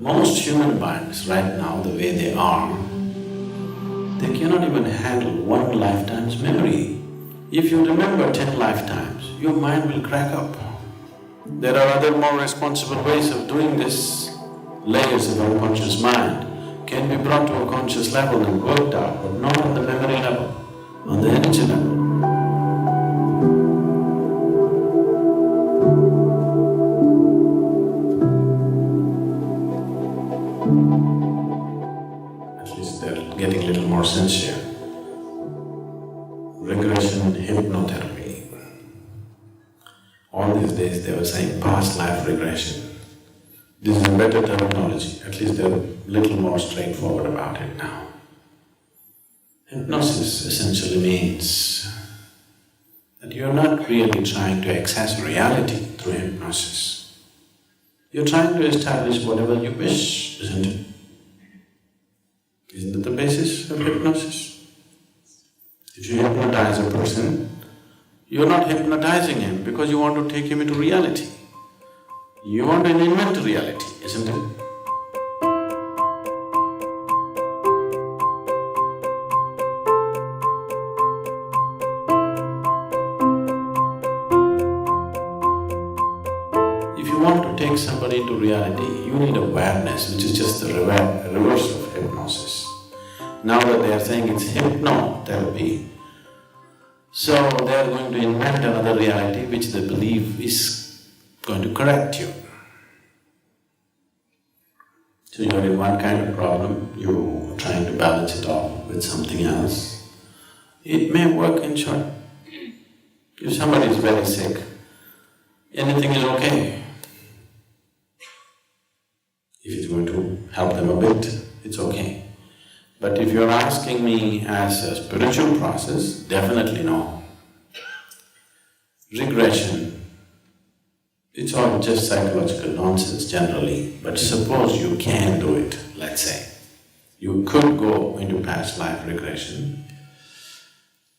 Most human minds right now, the way they are, they cannot even handle one lifetime's memory. If you remember 10 lifetimes, your mind will crack up. There are other more responsible ways of doing this. Layers of unconscious mind can be brought to a conscious level and worked out, but not on the memory level, on the energy level. At least they're getting a little more sincere. Regression hypnotherapy. All these days they were saying past life regression. This is a better terminology, at least they're a little more straightforward about it now. Hypnosis essentially means that you're not really trying to access reality through hypnosis. You're trying to establish whatever you wish, isn't it? Isn't that the basis of hypnosis? If you hypnotize a person, you're not hypnotizing him because you want to take him into reality. You want to invent reality, isn't it? If you want to take somebody into reality, you need awareness, which is just the reverse of hypnosis. Now that they are saying it's hypnotherapy, so they are going to invent another reality which they believe is going to correct you. So you're in one kind of problem, you're trying to balance it off with something else. It may work in short. If somebody is very sick, anything is okay. If it's going to help them a bit, it's okay. But if you're asking me as a spiritual process, definitely no. Regression, it's all just psychological nonsense generally, but suppose you can do it, let's say. You could go into past life regression.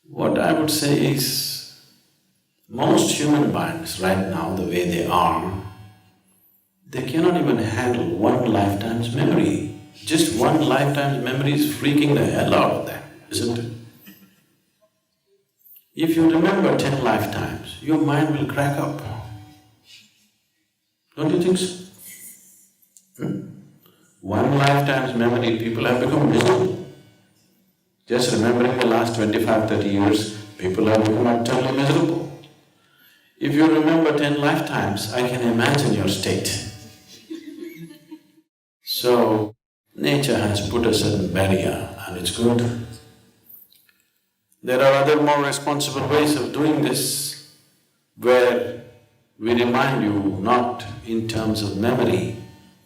What I would say is, most human minds right now, the way they are, they cannot even handle one lifetime's memory. Just one lifetime's memory is freaking the hell out of them, isn't it? If you remember 10 lifetimes, your mind will crack up. Don't you think so? One lifetime's memory, people have become miserable. Just remembering the last 25–30 years, people have become utterly miserable. If you remember 10 lifetimes, I can imagine your state. So, nature has put a certain barrier and it's good. There are other more responsible ways of doing this, where we remind you not in terms of memory,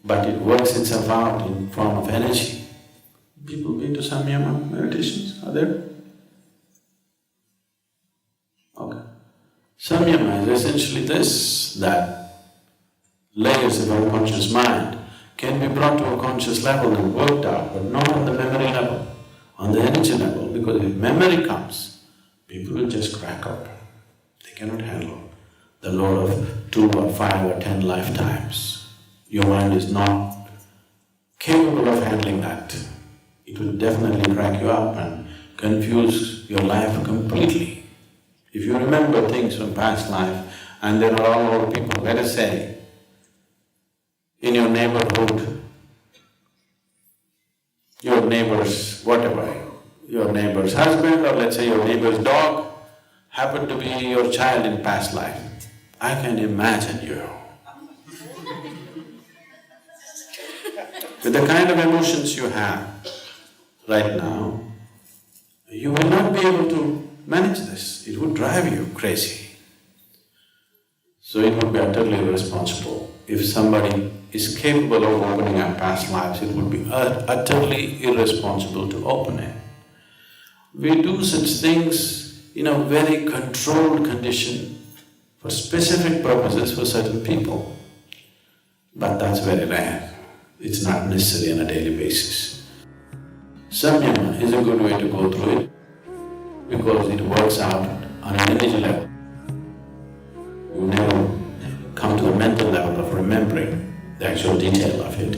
but it works itself out in form of energy. People been to samyama meditations, are there? Okay. Samyama is essentially this, that layers of unconscious mind can be brought to a conscious level and worked out, but not on the memory level, on the energy level, because if memory comes, people will just crack up. They cannot handle the load of 2 or 5 or 10 lifetimes. Your mind is not capable of handling that. It will definitely crack you up and confuse your life completely. If you remember things from past life and there are all old people, let us say, in your neighborhood, your neighbor's whatever, your neighbor's husband or let's say your neighbor's dog happened to be your child in past life. I can imagine you. With the kind of emotions you have right now, you will not be able to manage this. It would drive you crazy. So it would be utterly irresponsible. If somebody is capable of opening up past lives, it would be utterly irresponsible to open it. We do such things in a very controlled condition for specific purposes for certain people. But that's very rare. It's not necessary on a daily basis. Samyama is a good way to go through it because it works out on an energy level. You never come to the mental level of remembering the actual detail of it.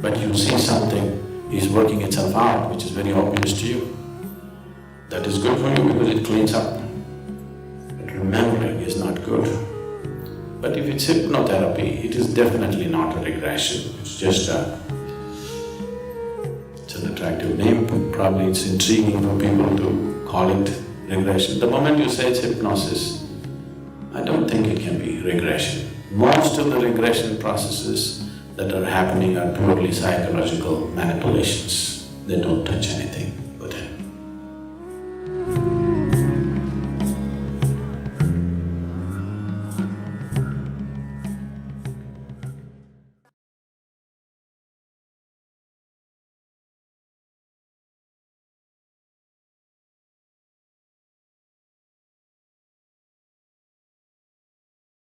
but you see something is working itself out, which is very obvious to you. That is good for you because it cleans up. But remembering is not good. But if it's hypnotherapy, it is definitely not a regression, it's just it's an attractive name, probably it's intriguing for people to call it regression. The moment you say it's hypnosis, I don't think it can be regression. Most of the regression processes that are happening are purely psychological manipulations. They don't touch anything.